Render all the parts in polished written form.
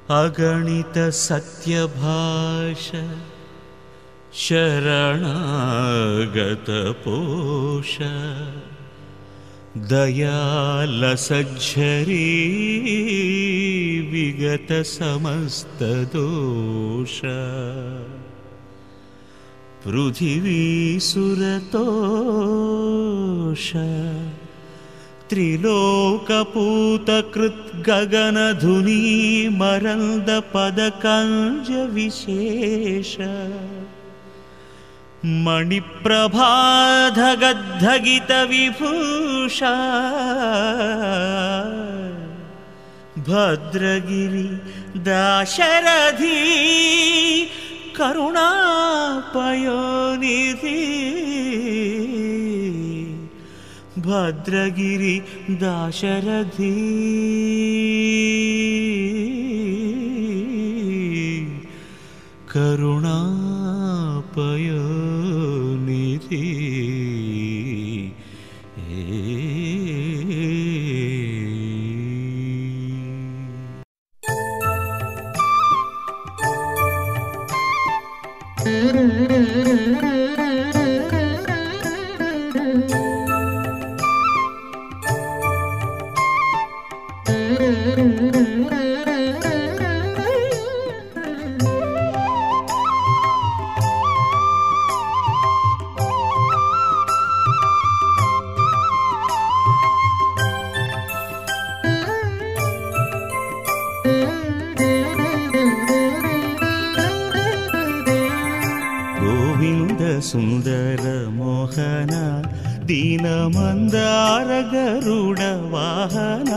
अगणित सत्यभाष शरणागत पोष दयालसज्झरी विगत समस्त दोष पृथिवी सुरतोष त्रिलोकपूतकृत् गगनधुनी मरंद पदकंज विशेष मणिप्रभाधगद्धगित विभूषा भद्रगिरि दाशरथी करुणापयोनिधि भद्रगिरि दाशरथी करुणापयोनिधि सुंदर मोहन दीन मंदार गरुड़ वाहन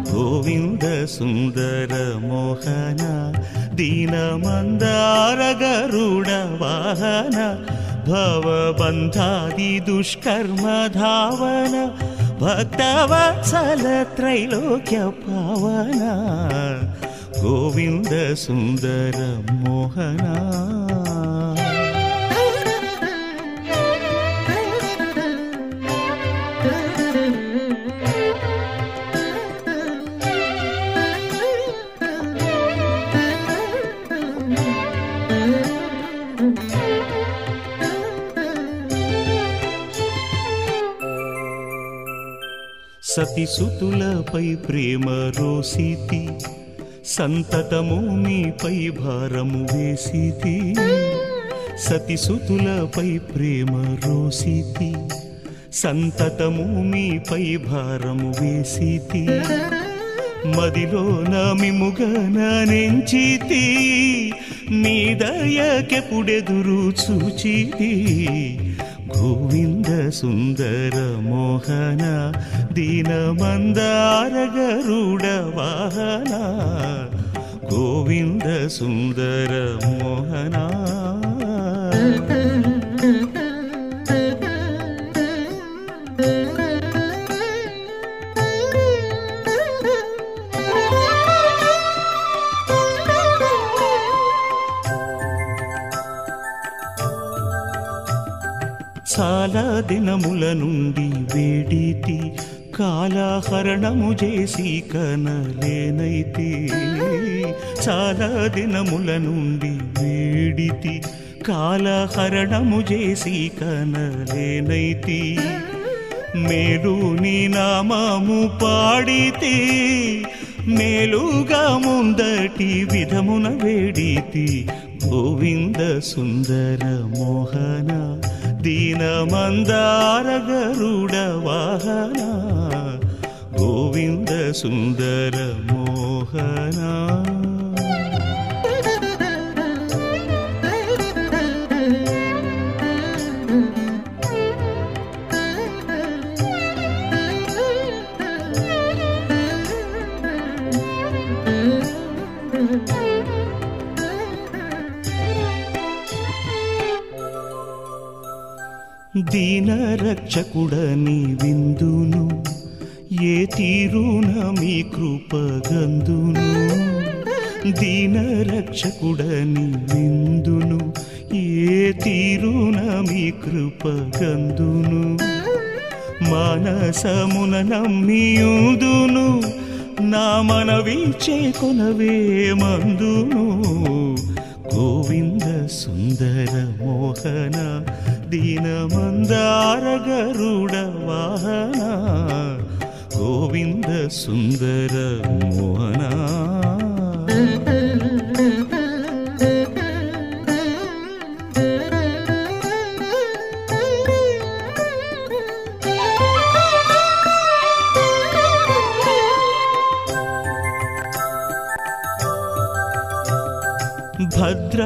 गोविंद सुंदर मोहन दीन मंदार गरुड़ वाहन भवबंधादि दुष्कर्म धावन भक्तवत्सल त्रैलोक्य पावन गोविंद सुंदर मोहन सतिसुतुलपै प्रेम रोसिति संततमु मीपै भारमु वेसिति सतिसुतुलपै प्रेम रोसिति संततमु मीपै भारमु वेसिति मदिलोन मिमुगन नेंचिति मी दयकेपुडेदुरु चूचिति गोविंद सुंदर मोहन दीन मंदार गरुड़ वाहन गोविंद सुंदर मोहन చాలా దినముల నుండి వేడితి కాలహరణము చేసి కనలేనైతి చాలా దినముల నుండి వేడితి కాలహరణము చేసి కనలేనైతి మేలు నీ నామము పాడితి మేలుగా ముందటి విధమున వేడితి గోవింద సుందర మోహన दीन मंदार गरुड़ वाहन गोविंद सुंदर मोहन दीन रक्षकुडनी विंदुनु ये तीरुन मी कृपगंदुनु दीन रक्षकुडनी विंदुनु ये तीरुन मी कृपगंदुनु मानसमुन नम्मियुदुनु నా మనవి చేకొనవే మందును గోవింద సుందర మోహన దీన మందార గరుడ వాహన గోవింద సుందర మోహన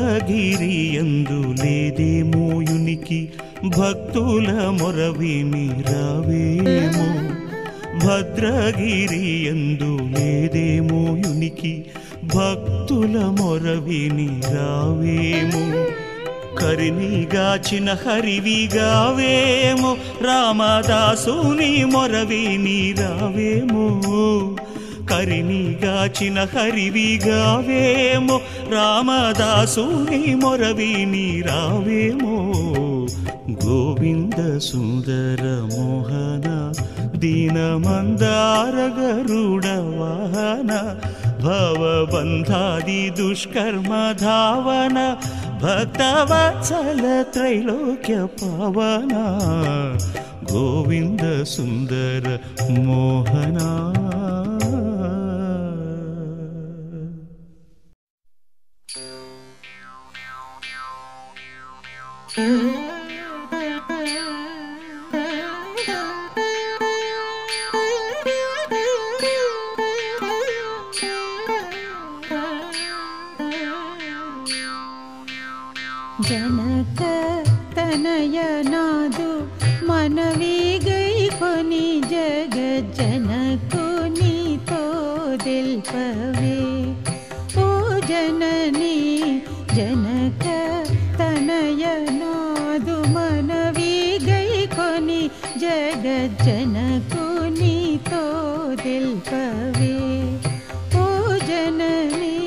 భద్రగిరియందు లేదేమో యునికి భక్తుల మొరవిని రావేమో భద్రగిరియందు లేదేమో యునికి భక్తుల మొరవిని రావేమో కరినిగాచిన హరివిగావేమో రామదాసుని మొరవిని రావేమో కరినిగాచిన హరివిగావేమో రామదాసుని మొరవిని రావేమో గోవింద సుందర మోహన దీన మందార గరుడ వాహన భవబంధాది దుష్కర్మ ధావన భక్తవత్సల త్రైలోక్య పవన గోవింద సుందర మోహన जनक तनयनादु मनवी गई कोनी जग जनकुनी तो दिल पवे ओ जननी जनक तनयनादु मनवी गई कोनी जग जनकुनी तो दिल पवे ओ जननी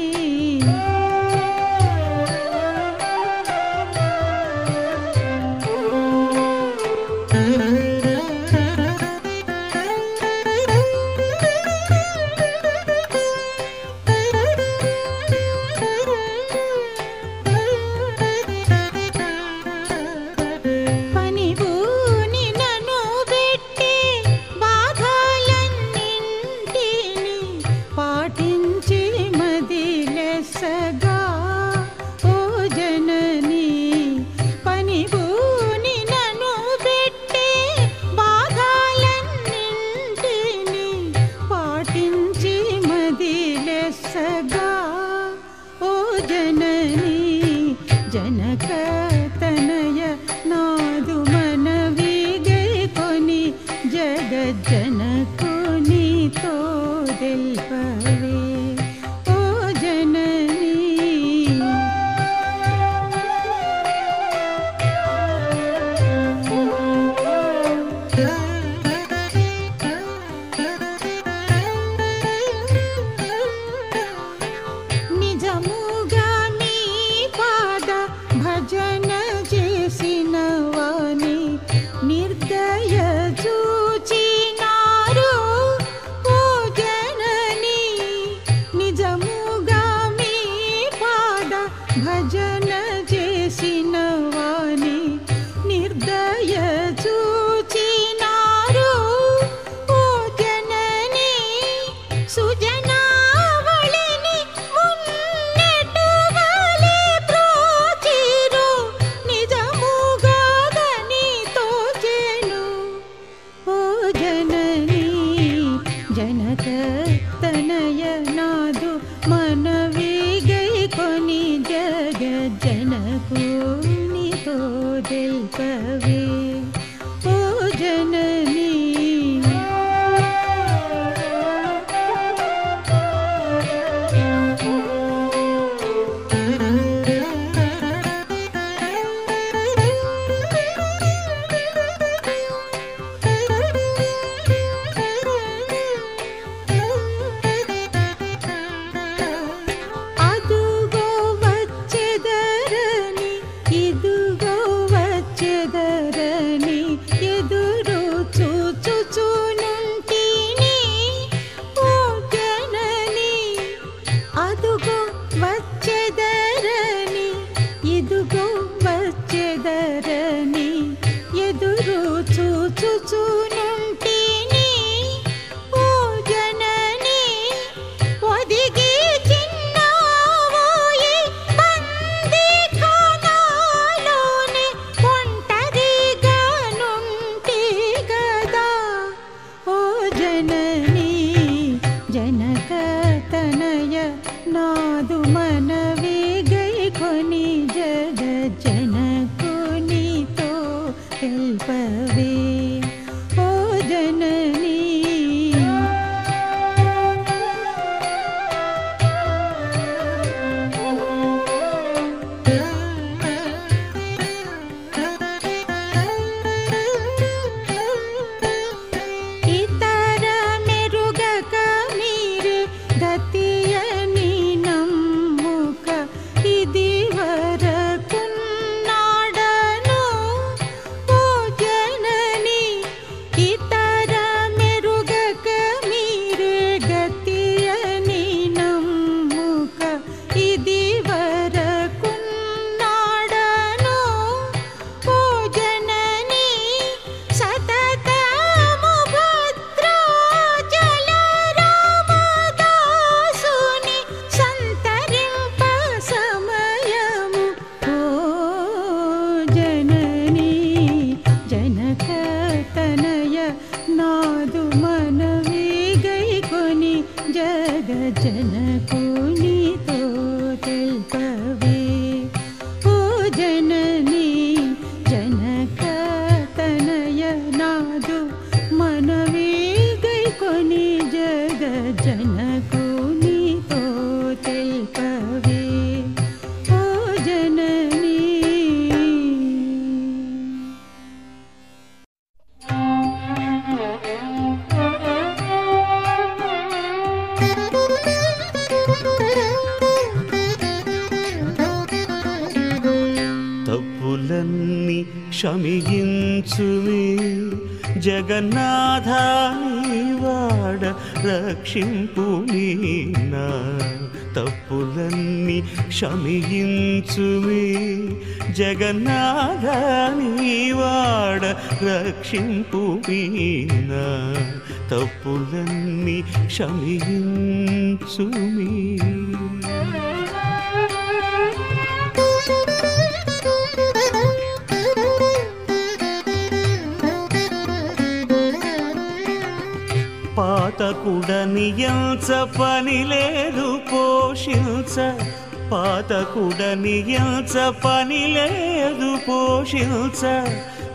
నాదు మనవి గైకొని జగజ్జనకునితో తెల్పవే ఓ జననీ జగజ్జనకునితో తెల్పవే ఓ జననీ జనకతనయ నాదు మనవి గైకొని జగజ్జనకునితో తెల్పవే ఓ జననీ తప్పులన్నీ క్షమించుమే జగన్నాథ నీవాడ రక్షింపు నా తప్పులన్నీ క్షమించుమే జగన్నాథ నీవాడ రక్షింపు నా తప్పులన్నీ క్షమించుమే పాతకుడనియంచ పని లేదు పోషించ పాతకుడనియంచ పని లేదు పోషించ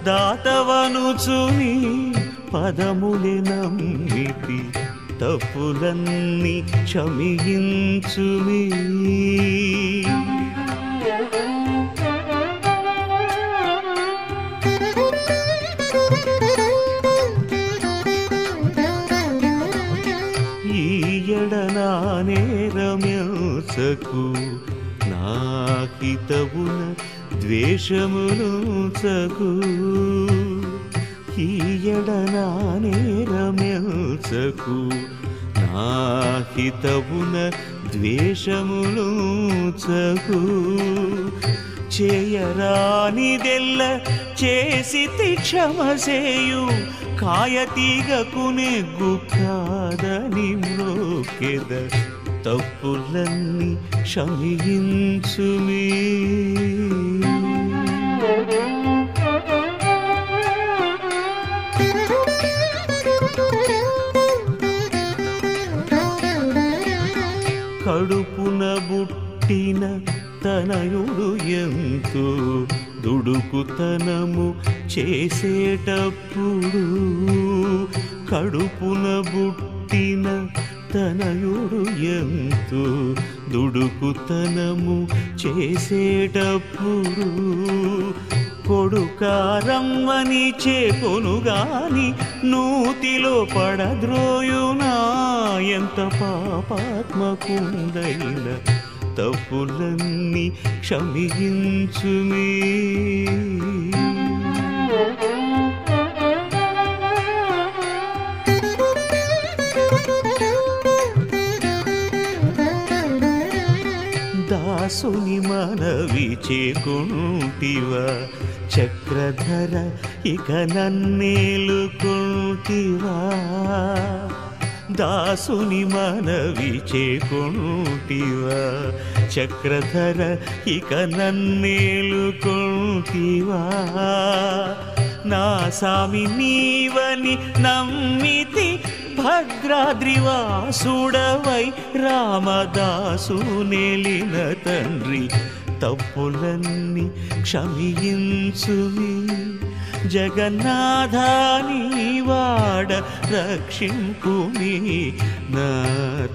దాతవనుచుని పదములే నమ్మితి తప్పులన్నీ క్షమించుమి నేరమ్యోసకు నాకితవున ద్వేషమునుచకు ఈయడనా నేరమ్యోసకు నాకితవున ద్వేషమునుచకు చేయరానిదెల్ల చేసితి క్షమసేయు కాయతీగకు నెగ్గు కాదని మ్రోకెద తప్పులన్నీ క్షమించుమి కడుపున బుట్టిన తనయుడు ఎంతో దుడుకుతనము చేసేటప్పుడు కడుపున బుట్టిన తనయుడు ఎంతో దుడుకుతనము చేసేటప్పుడు కొడుకారమ్మని చేకొనుగాని నూతిలో పడద్రోయునా ఎంత పాపాత్మకుందైన తప్పులన్నీ క్షమించుమి దాసుని మనవి చేకుంటివా చక్రధర ఇక నన్నేలుకుంటివా దాసుని మనవి చేకుంటివా చక్రధర ఇక నన్నేలుకుంటివా నా సామి నీవని నమ్మితి భద్రాద్రివాసుడవై రామదాసు నేలిన తండ్రి తప్పులన్నీ క్షమించుమి జగన్నాథాని వాడ రక్షింపుమి నా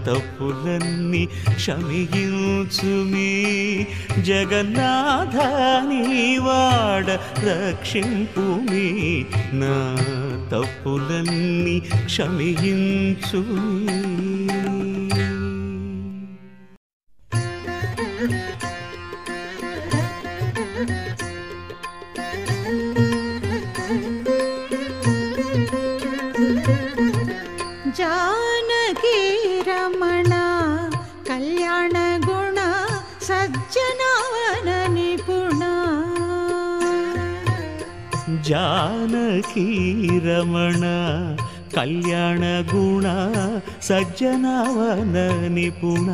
తప్పులన్నీ క్షమించుమి జగన్నాథాని వాడ రక్షింపుమి నా తప్పులన్నీ క్షమించుమి. जानकी रमण कल्याण गुण सज्जनवन निपुण जानकी रमण कल्याण गुण सज्जनवन निपुण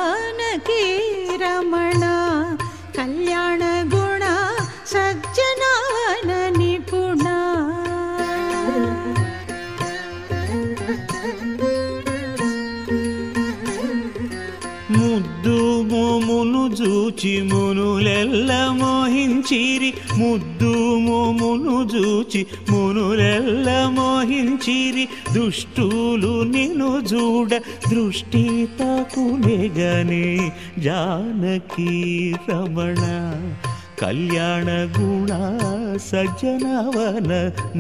जानकी रमण कल्याण गुण सज्जनवन निपुण ముద్దు మోమును జూచి మునులెల్ల మోహించిరి ముద్దు మోమును జూచి మునులెల్ల మోహించిరి దుష్టులు నిన్ను చూడ దృష్టి తకునెగనే జానకి రమణ కళ్యాణ గుణ సజ్జనవన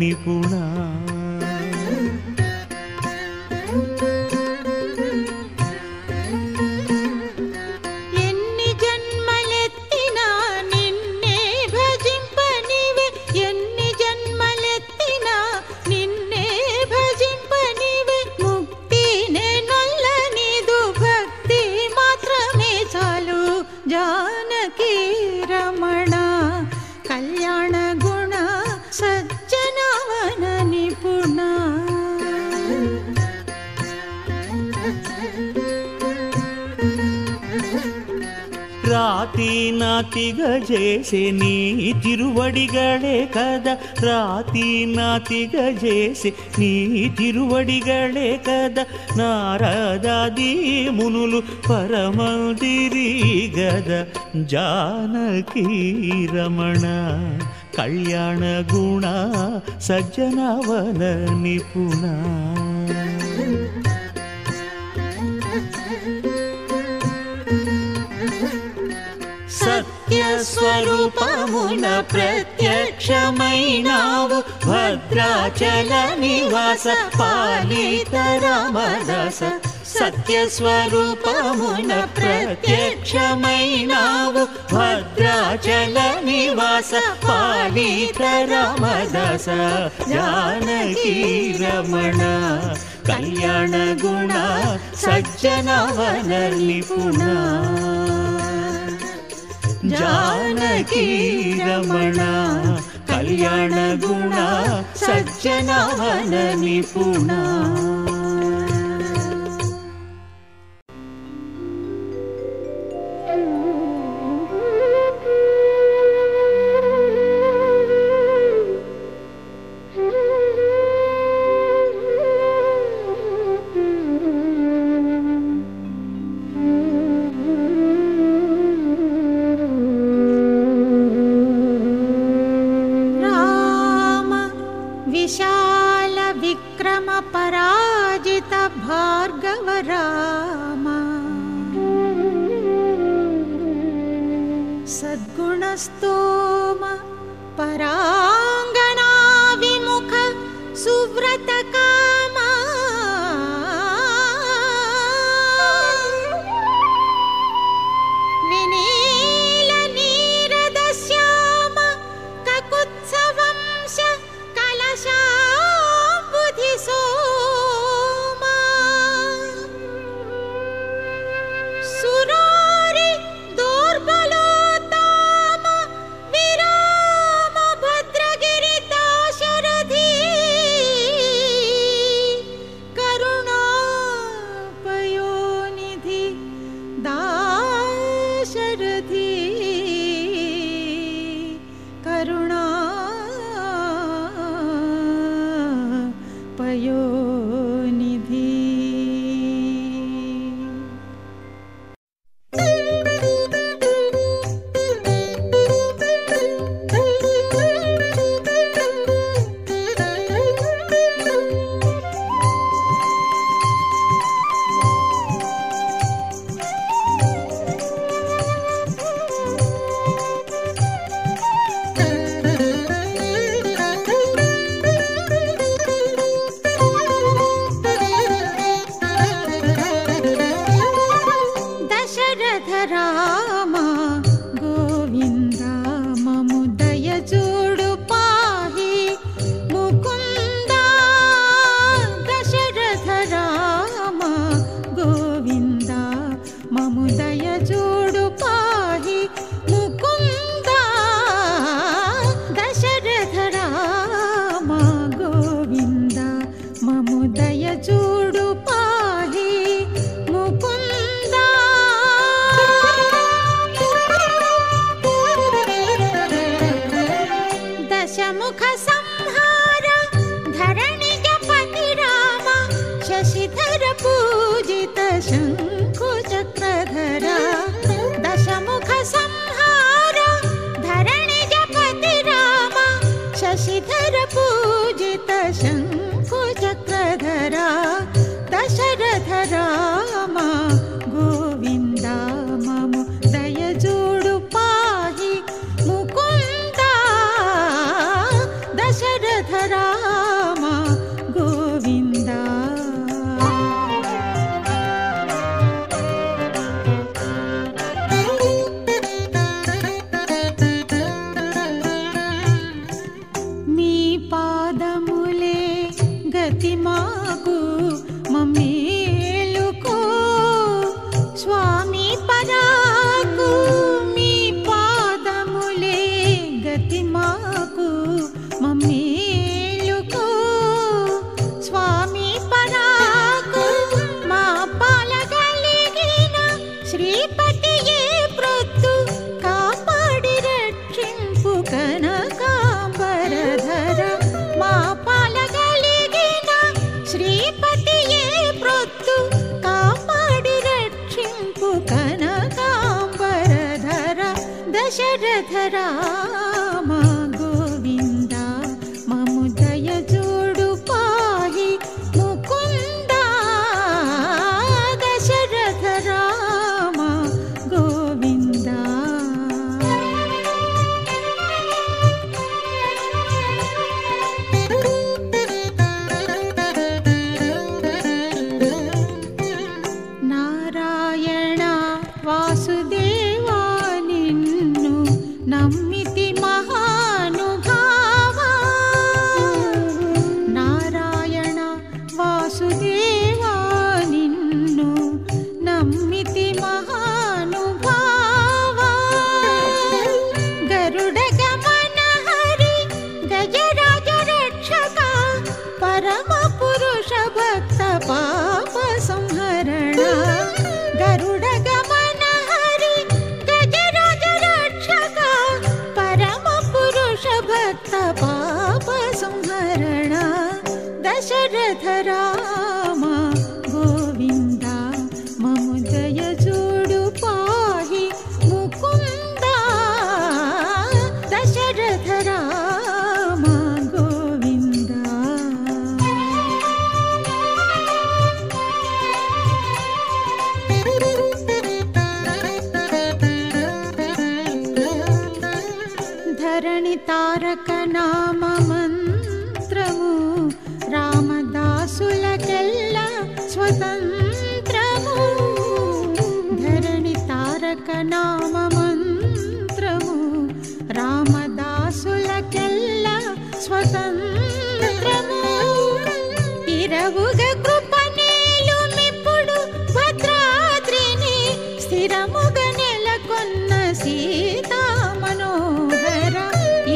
నిపుణ जानकी रमण कल्याण गुण सज्जनवन निपुण రాతి నాతిగా చేసే నీ తిరువడిగళే కదా రాతి నాతిగా చేసే నీ తిరువడిగళే కదా నారదాది మునులు పరమందిరి గద జానకి రమణ కళ్యాణ గుణ సజ్జనవన నిపుణ సత్య స్వరూపమున ప్రత్యక్షమైనావు భద్రాచల నివాస పాలిత రామదాస సత్య స్వరూపమున ప్రత్యక్షమైనావు భద్రాచల నివాస పాలిత రామదాస జానకి రమణ కళ్యాణ గుణ సజ్జనవన నిపుణ जानकी रमण कल्याण गुण सज्जनवन निपुण विशाल विक्रम पराजित भार्गव राम सद्गुणस्तोम परांगना विमुख सुव्रत काम विनील नीरद श्याम ककुत्सवंश कलशाम्बुधि सोमा सुरारि दोर्बलोत्तम పయోనిధి. దశరథ రామ గోవింద మము దయ జోడు పాహి ముకుంద. దశరథ రామ గోవింద. నారాయణ వాసుదేవా నమ్మితి మహానుభావ. నారాయణ వాసుదేవా నిన్ను నమ్మితి మహానుభావ. గరుడ గమన హరి గజరాజ రక్షక పరమ పురుష భక్త పాప సంహరణ. గరుడ గమన హరి గజరాజ రక్షక పరమ పురుష భక్త పాప సంహరణ. దశరథ రామ గోవింద మము దయ జోడు పాహి ముకుంద. దశరథ రామ గోవింద. ధరణి తారక నామ మంత్రము రామదాసులకెల్ల స్వతంత్రము. ధరణి తారక నామ మంత్రము రామదాసులకెల్ల స్వతంత్రము. ఇరవుగ కృపనేలు మిప్పుడు భద్రాద్రిని స్థిరముగ నెలకొన్న సీతా మనోహర.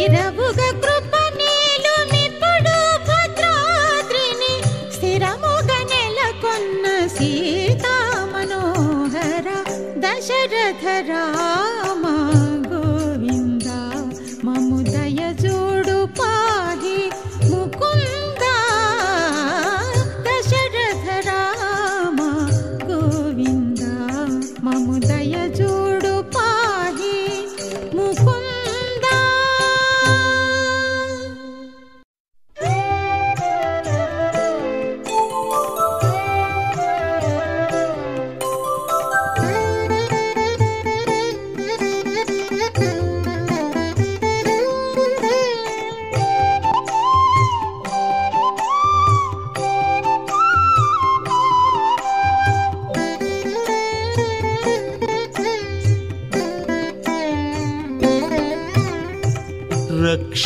ఇరవుగ కృపనేలు మిప్పుడు భద్రాద్రిని స్థిరముగ నెలకొన్న సీతా మనోహర. దశరథ రామ గోవింద మము దయ జోడు పాహి ముకుంద.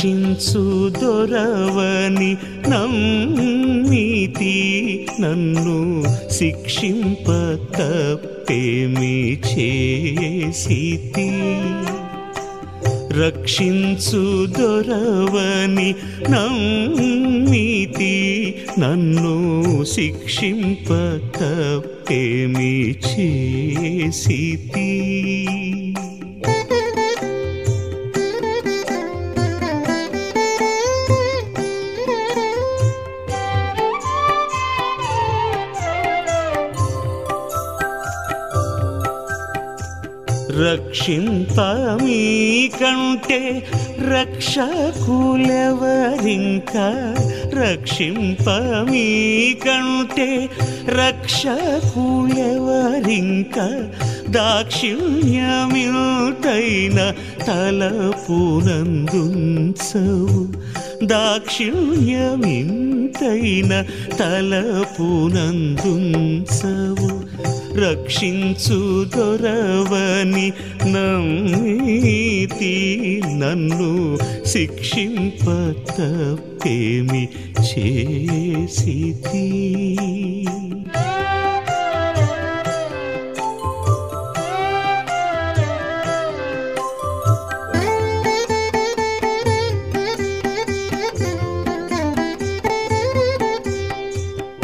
రక్షించు దొరవని నమ్మితి నన్ను శిక్షింప తప్పేమి చేసితి రక్షించు దొరవని నమ్మితి నన్ను శిక్షింప తప్పేమి చేసితి రక్షింపమీ కంటే రక్షకులెవరింక రక్షింపమీ కంటే రక్షకులెవరింక దాక్షిణ్యమిల్తైన తలపునందుంచవు దాక్షిణ్యమింతైన తలపునందుంచవు రక్షించు దొరవని నమ్మితి నన్ను శిక్షింప తప్పేమి చేసితి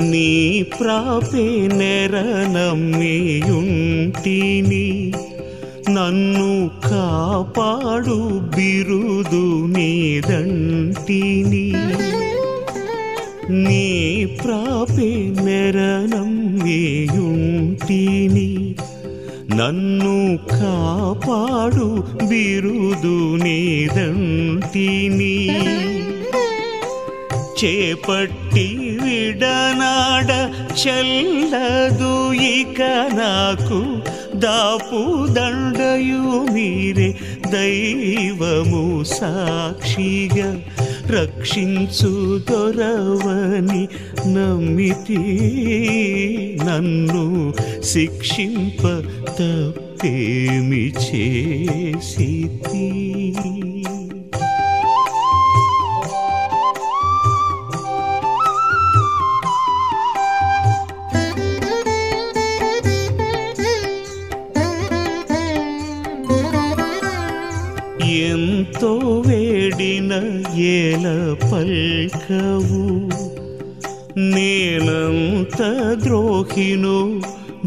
నీ ప్రాపే నెరనమ్మియుంటిని నన్ను కాపాడు బిరుదు నీదంటిని నీ ప్రాపే నెరనమ్మియుంటిని నన్ను కాపాడు బిరుదు నీదంటిని చేపట్టి విడనాడ చెల్లదు ఇక నాకు దాపు దండయు మీరే దైవము సాక్షిగా రక్షించు దొరవని నమ్మితి నన్ను శిక్షింప తప్పేమి చేసితి ఎంతో వేడిన ఏల పల్కవు నేనంత ద్రోహిను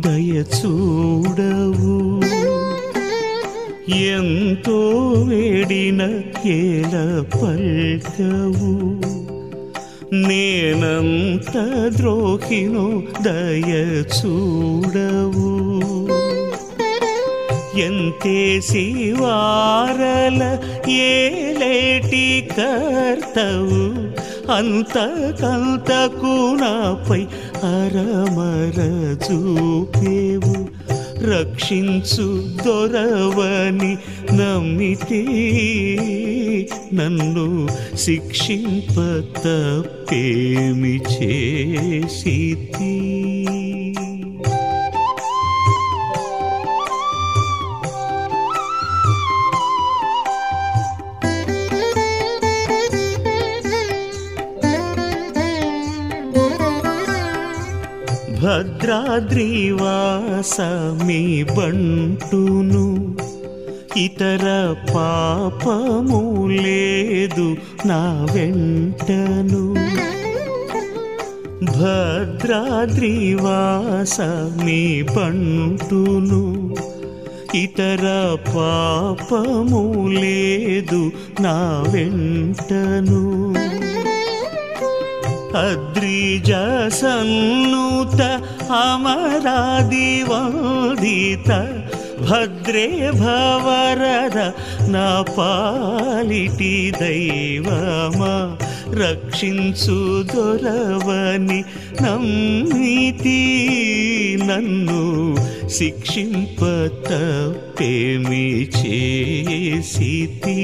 దయచూడవు ఎంతో వేడిన ఏల పల్కవు నేనంత ద్రోహిను దయచూడవు ఎంతేసి వారల ఏలేటి కర్తవు అంతకంతకు నాపై అరమర చూపేవు రక్షించు దొరవని నమ్మితే నన్ను శిక్షింప తప్పేమి చేసితి భద్రాద్రివాస మీ బంటును ఇతర పాపము లేదు నా వెంటను భద్రాద్రివాస మీ బంటును ఇతర పాపము లేదు నా వెంటను అద్రిజ సన్నుత అమరాదివందిత భద్రే భవరద నా పాలిటి దైవమా రక్షించు దొరవని నమ్మితి నన్ను శిక్షింప తప్పేమి చేసితి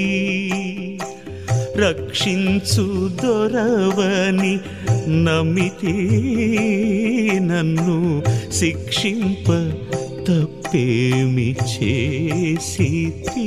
రక్షించు దొరవని నమ్మితే నన్ను శిక్షింప తప్పేమి చేసితి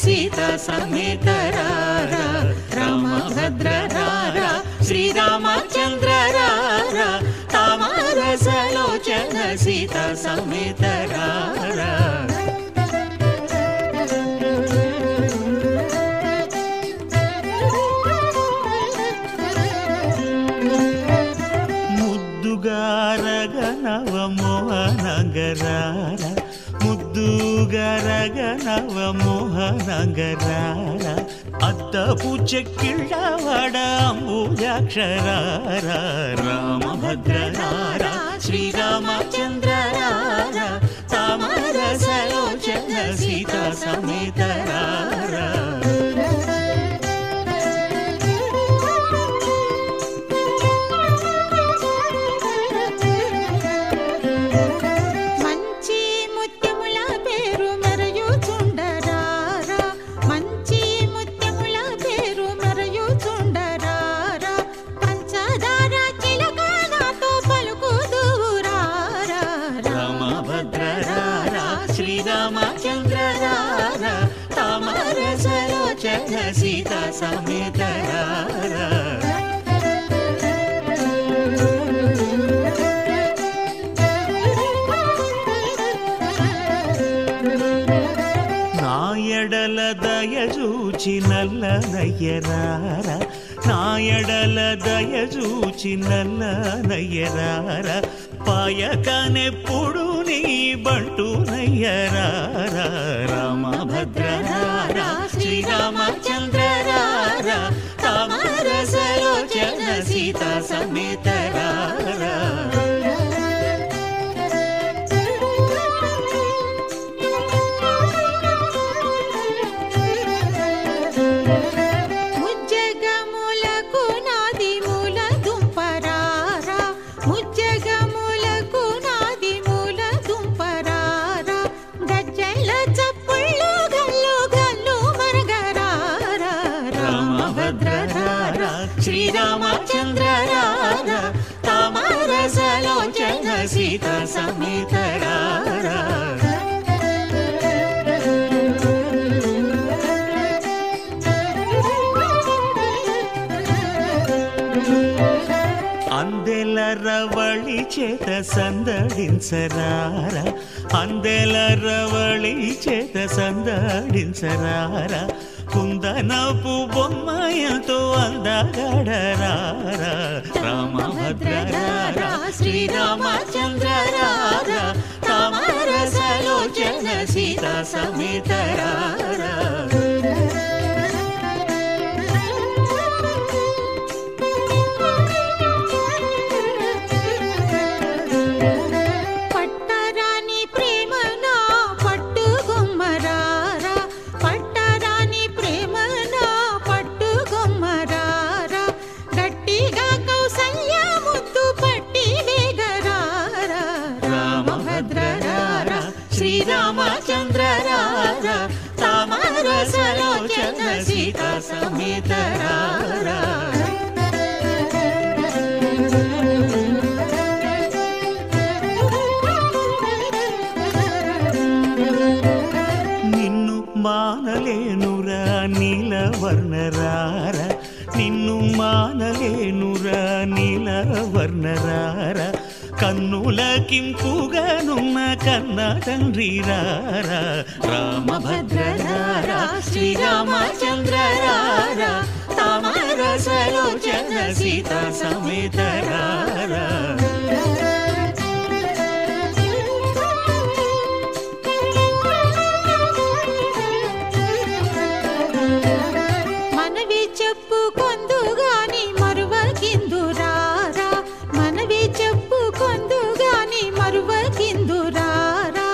सीता समेत रारा रामभद्र रारा श्रीरामचंद्र रारा तामरसलोचन सीता సీతా సమేత రారా. ముద్దుగారగనవ మోహనంగరార, ముద్దుగారగనవ మోహనంగరార, అద్దపు చెక్కిళ్ళవాడ అంబుజాక్షరార. రామభద్రరార శ్రీరామచంద్రరార, తామర సలోచన సీతా సమేత రారా. శ్రీరామచంద్రరార, తామర సలోచన సీతా సమేత రారా. నాయడల దయచూచి నల్లనయ్యరార, నాయడల దయచూచి నల్లనయ్యరార, పాయకనెప్పుడు నీ బంటు నయ్యరార. రామభద్రరార శ్రీరామచంద్రరార, తామర సలోచన సీతా సమేత రారా. శ్రీరామచంద్రరార, తామర సలోచన సీతా సమేత రారా. అందెల రవళి చేత సందడించరార, అందెల రవళి చేత సందడించరార, కుందనపు బొమ్మయంతో అందగడరార. రామభద్రరార శ్రీరామచంద్రరార, తామర సలోచన సీతా సమేత రారా. శ్రీరామచంద్రరార, తామర సలోచన సీతా సమేత రారా. నిన్ను మానలేనురా నీలవర్ణరార, నిన్ను మానలేనురా నీలవర్ణరార, కన్నులకింపుగానున్న కన్న తండ్రి రారా. రామభద్రరార శ్రీరామచంద్రరార, తామర సలోచన సీతా సమేత రారా. మనవి చెప్పుకొందుగాని మరువకిందురారా, మనవి చెప్పుకొందుగాని మరువకిందురారా,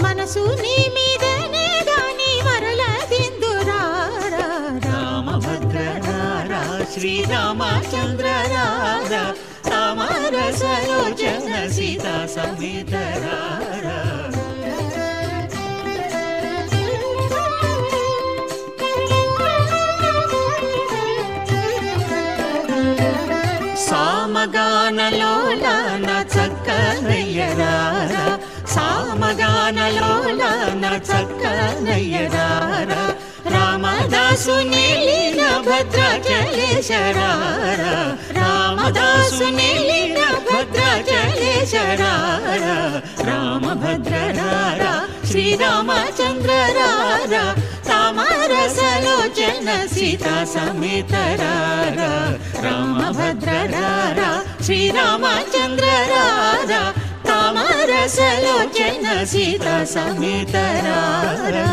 మనసు నీ మీదనే గాని మరలదిందురారా. రామభద్రరార శ్రీరామచంద్రరార, తామర సలోచన సీతా సమేత రారా. సామగానలోన చక్కనయ్యరారా, సామగానలోన చక్కనయ్యరారా, రామదాసు నీలిన భద్రాచలేశరారా, రామదాసు నీలిన భద్రాచలేశ వెంకటేశరారా రామభద్రరారా శ్రీరామచంద్రరారా తామరసలోచన సీతా సమేతరారా రామభద్రరారా శ్రీరామచంద్రరారా తామరసలోచన సీతా సమేతరారా